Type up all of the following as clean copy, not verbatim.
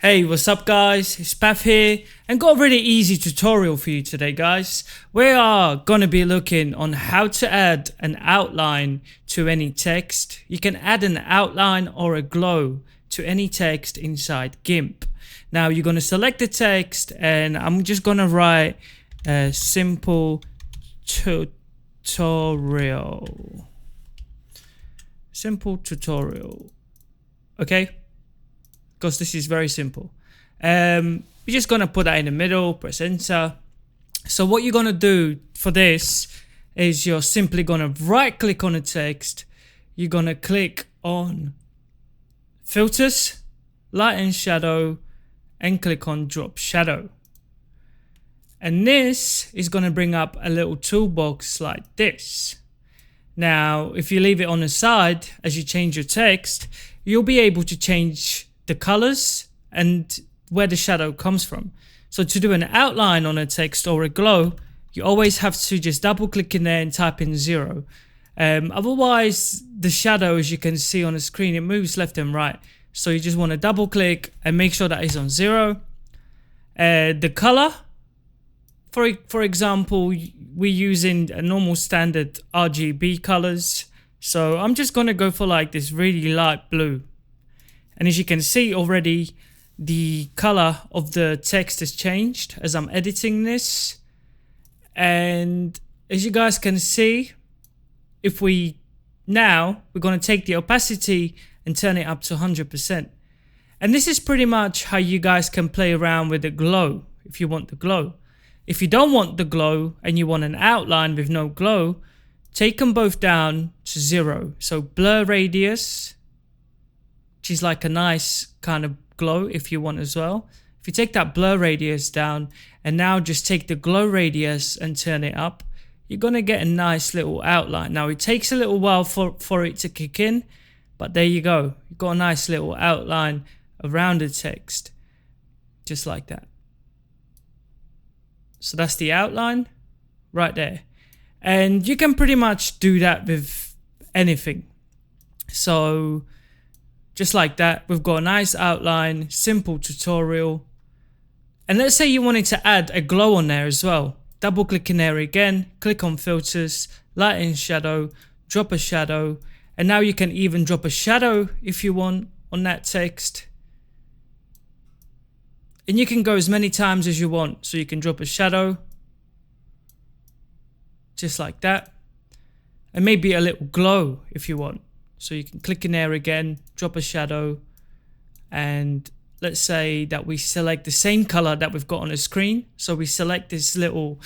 Hey, what's up guys? It's Pav here and got a really easy tutorial for you today guys. We are gonna be looking on how to add an outline to any text. You can add an outline or a glow to any text inside GIMP. Now you're gonna select the text and I'm just gonna write a simple tutorial. Okay? Because this is very simple. We're just gonna put that in the middle, press enter. So what you're gonna do for this is you're simply gonna right click on the text, you're gonna click on filters, light and shadow, and click on drop shadow. And this is gonna bring up a little toolbox like this. Now if you leave it on the side as you change your text, you'll be able to change the colors and where the shadow comes from. So to do an outline on a text or a glow, you always have to just double click in there and type in 0. Otherwise the shadow, as you can see on the screen, it moves left and right. So you just want to double click and make sure that is on 0. The color, for example, we're using a normal standard RGB colors. So I'm just going to go for like this really light blue. And as you can see already, the color of the text has changed as I'm editing this. And as you guys can see, we're going to take the opacity and turn it up to 100%. And this is pretty much how you guys can play around with the glow if you want the glow. If you don't want the glow and you want an outline with no glow, take them both down to 0. So blur radius, which is like a nice kind of glow if you want as well. If you take that blur radius down and now just take the glow radius and turn it up, you're going to get a nice little outline. Now it takes a little while for it to kick in, but there you go. You've got a nice little outline around the text, just like that. So that's the outline right there. And you can pretty much do that with anything. So just like that, we've got a nice outline, simple tutorial. And let's say you wanted to add a glow on there as well. Double click in there again, click on filters, light and shadow, drop a shadow. And now you can even drop a shadow if you want on that text. And you can go as many times as you want. So you can drop a shadow, just like that. And maybe a little glow if you want. So you can click in there again, drop a shadow, and let's say that we select the same color that we've got on the screen. So we select this little,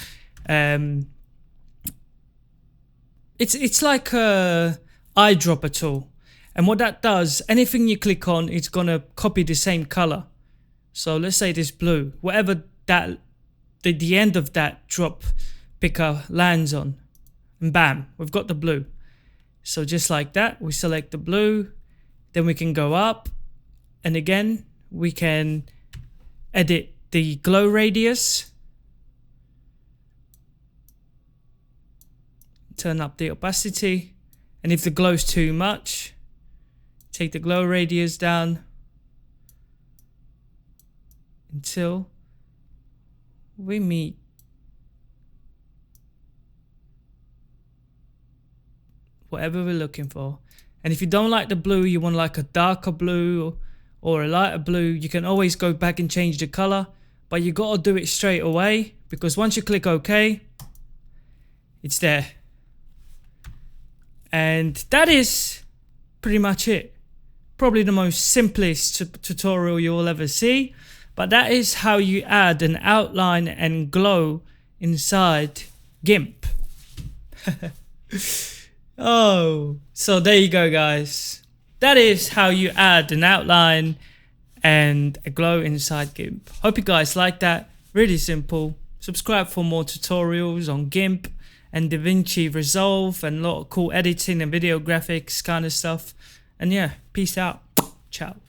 it's like a eyedropper tool. And what that does, anything you click on, it's gonna copy the same color. So let's say this blue, whatever that the end of that drop picker lands on, and bam, we've got the blue. So just like that, we select the blue, then we can go up, and again, we can edit the glow radius, turn up the opacity, and if the glow's too much, take the glow radius down until we meet whatever we're looking for. And if you don't like the blue, you want like a darker blue or a lighter blue, you can always go back and change the color, but you got to do it straight away, because once you click OK, it's there. And that is pretty much it. Probably the most simplest tutorial you'll ever see, but that is how you add an outline and glow inside GIMP. Oh, so there you go guys. That is how you add an outline and a glow inside GIMP. Hope you guys like that. Really simple. Subscribe for more tutorials on GIMP and DaVinci Resolve and a lot of cool editing and video graphics kind of stuff. And yeah, peace out. Ciao.